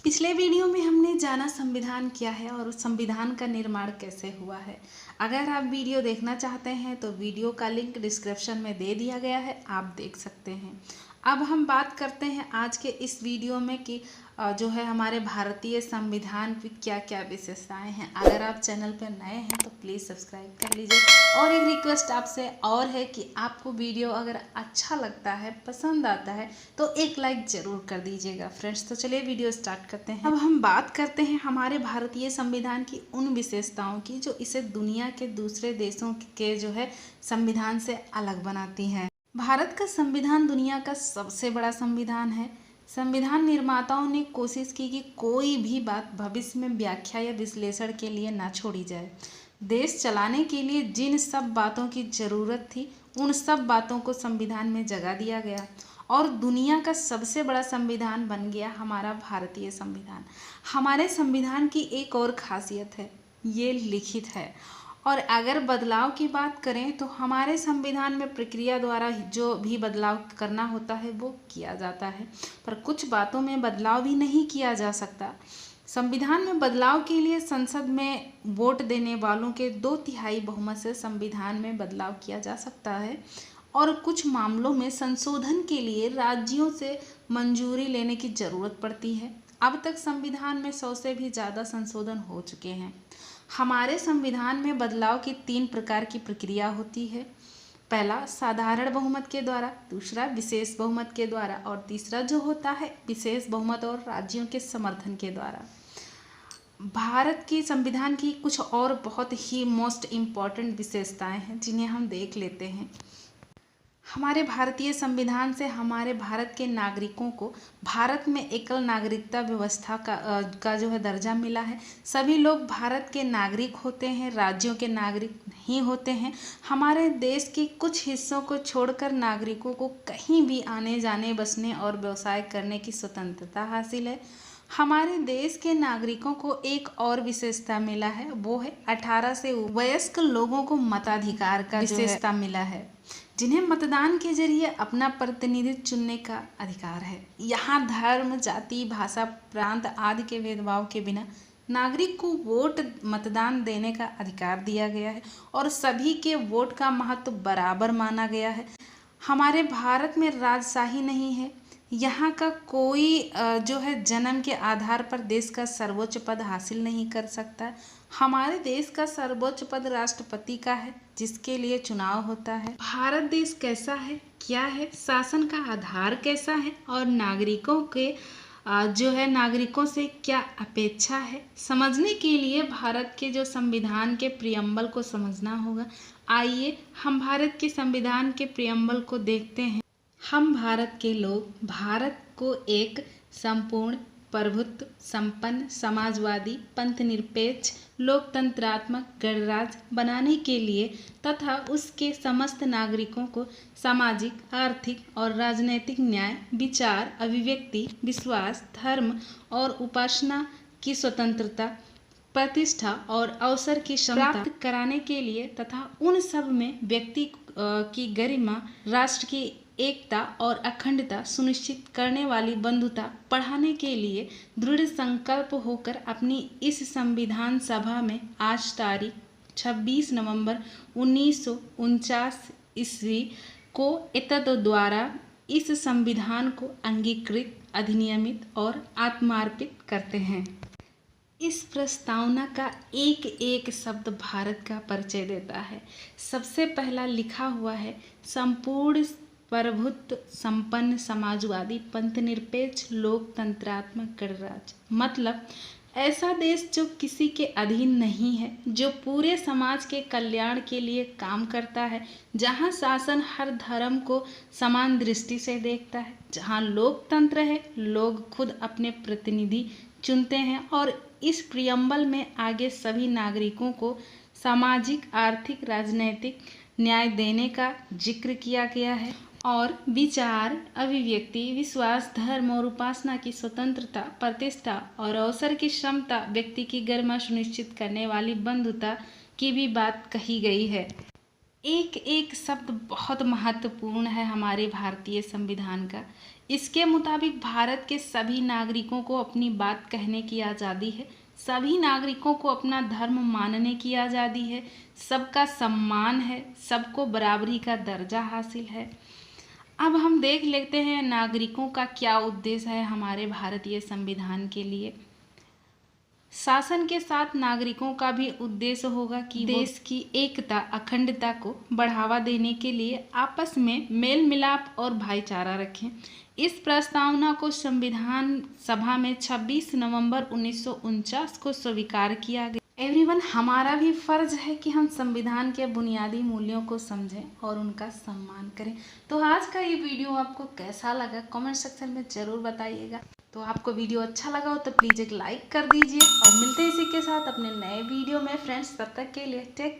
पिछले वीडियो में हमने जाना संविधान क्या है और उस संविधान का निर्माण कैसे हुआ है। अगर आप वीडियो देखना चाहते हैं तो वीडियो का लिंक डिस्क्रिप्शन में दे दिया गया है, आप देख सकते हैं। अब हम बात करते हैं आज के इस वीडियो में कि जो है हमारे भारतीय संविधान की क्या क्या विशेषताएं हैं। अगर आप चैनल पर नए हैं तो प्लीज़ सब्सक्राइब कर लीजिए। और एक रिक्वेस्ट आपसे और है कि आपको वीडियो अगर अच्छा लगता है, पसंद आता है तो एक लाइक ज़रूर कर दीजिएगा फ्रेंड्स। तो चलिए वीडियो स्टार्ट करते हैं। अब हम बात करते हैं हमारे भारतीय संविधान की उन विशेषताओं की जो इसे दुनिया के दूसरे देशों के जो है संविधान से अलग बनाती हैं। भारत का संविधान दुनिया का सबसे बड़ा संविधान है। संविधान निर्माताओं ने कोशिश की कि कोई भी बात भविष्य में व्याख्या या विश्लेषण के लिए ना छोड़ी जाए। देश चलाने के लिए जिन सब बातों की ज़रूरत थी उन सब बातों को संविधान में जगह दिया गया और दुनिया का सबसे बड़ा संविधान बन गया हमारा भारतीय संविधान। हमारे संविधान की एक और खासियत है, ये लिखित है। और अगर बदलाव की बात करें तो हमारे संविधान में प्रक्रिया द्वारा जो भी बदलाव करना होता है वो किया जाता है, पर कुछ बातों में बदलाव भी नहीं किया जा सकता। संविधान में बदलाव के लिए संसद में वोट देने वालों के 2/3 बहुमत से संविधान में बदलाव किया जा सकता है और कुछ मामलों में संशोधन के लिए राज्यों से मंजूरी लेने की ज़रूरत पड़ती है। अब तक संविधान में 100 से भी ज़्यादा संशोधन हो चुके हैं। हमारे संविधान में बदलाव की 3 प्रकार की प्रक्रिया होती है। पहला साधारण बहुमत के द्वारा, दूसरा विशेष बहुमत के द्वारा और तीसरा जो होता है विशेष बहुमत और राज्यों के समर्थन के द्वारा। भारत की संविधान की कुछ और बहुत ही मोस्ट इम्पॉर्टेंट विशेषताएं हैं जिन्हें हम देख लेते हैं। हमारे भारतीय संविधान से हमारे भारत के नागरिकों को भारत में एकल नागरिकता व्यवस्था का जो है दर्जा मिला है। सभी लोग भारत के नागरिक होते हैं, राज्यों के नागरिक नहीं होते हैं। हमारे देश के कुछ हिस्सों को छोड़कर नागरिकों को कहीं भी आने जाने, बसने और व्यवसाय करने की स्वतंत्रता हासिल है। हमारे देश के नागरिकों को एक और विशेषता मिला है, वो है 18 से वयस्क लोगों को मताधिकार का विशेषता मिला है, जिन्हें मतदान के जरिए अपना प्रतिनिधित्व चुनने का अधिकार है। यहाँ धर्म, जाति, भाषा, प्रांत आदि के भेदभाव के बिना नागरिक को वोट मतदान देने का अधिकार दिया गया है और सभी के वोट का महत्व बराबर माना गया है। हमारे भारत में राजशाही नहीं है। यहाँ का कोई जो है जन्म के आधार पर देश का सर्वोच्च पद हासिल नहीं कर सकता। हमारे देश का सर्वोच्च पद राष्ट्रपति का है, जिसके लिए चुनाव होता है। भारत देश कैसा है, क्या है, शासन का आधार कैसा है और नागरिकों के जो है नागरिकों से क्या अपेक्षा है, समझने के लिए भारत के जो संविधान के प्रियम्बल को समझना होगा। आइए हम भारत के संविधान के प्रियम्बल को देखते हैं। हम भारत के लोग भारत को एक संपूर्ण, प्रभुत्व संपन्न, समाजवादी, पंथनिरपेक्ष, लोकतंत्रात्मक गणराज्य बनाने के लिए तथा उसके समस्त नागरिकों को सामाजिक, आर्थिक और राजनैतिक न्याय, विचार, अभिव्यक्ति, विश्वास, धर्म और उपासना की स्वतंत्रता, प्रतिष्ठा और अवसर की क्षमता प्राप्त कराने के लिए तथा उन सब में व्यक्ति की गरिमा, राष्ट्र की एकता और अखंडता सुनिश्चित करने वाली बंधुता बढ़ाने के लिए दृढ़ संकल्प होकर अपनी इस संविधान सभा में आज तारीख 26 नवंबर 1949 ईस्वी को एतद द्वारा इस संविधान को अंगीकृत, अधिनियमित और आत्मार्पित करते हैं। इस प्रस्तावना का एक एक शब्द भारत का परिचय देता है। सबसे पहला लिखा हुआ है संपूर्ण, प्रभुत्व संपन्न, समाजवादी, पंथनिरपेक्ष, लोकतंत्रात्मक गणराज्य। मतलब ऐसा देश जो किसी के अधीन नहीं है, जो पूरे समाज के कल्याण के लिए काम करता है, जहाँ शासन हर धर्म को समान दृष्टि से देखता है, जहाँ लोकतंत्र है, लोग खुद अपने प्रतिनिधि चुनते हैं और इस प्रियम्बल में आगे सभी नागरिकों को सामाजिक, आर्थिक, राजनैतिक न्याय देने का जिक्र किया गया है और विचार, अभिव्यक्ति, विश्वास, धर्म और उपासना की स्वतंत्रता, प्रतिष्ठा और अवसर की क्षमता, व्यक्ति की गरिमा सुनिश्चित करने वाली बंधुता की भी बात कही गई है। एक एक शब्द बहुत महत्वपूर्ण है हमारे भारतीय संविधान का। इसके मुताबिक भारत के सभी नागरिकों को अपनी बात कहने की आज़ादी है, सभी नागरिकों को अपना धर्म मानने की आज़ादी है, सबका सम्मान है, सबको बराबरी का दर्जा हासिल है। अब हम देख लेते हैं नागरिकों का क्या उद्देश्य है हमारे भारतीय संविधान के लिए। शासन के साथ नागरिकों का भी उद्देश्य होगा कि देश की एकता अखंडता को बढ़ावा देने के लिए आपस में मेल मिलाप और भाईचारा रखें। इस प्रस्तावना को संविधान सभा में 26 नवंबर 1949 को स्वीकार किया गया। एवरीवन, हमारा भी फर्ज है कि हम संविधान के बुनियादी मूल्यों को समझें और उनका सम्मान करें। तो आज का ये वीडियो आपको कैसा लगा कमेंट सेक्शन में ज़रूर बताइएगा। तो आपको वीडियो अच्छा लगा हो तो प्लीज़ एक लाइक कर दीजिए और मिलते हैं इसी के साथ अपने नए वीडियो में फ्रेंड्स। तब तक के लिए टेक केयर।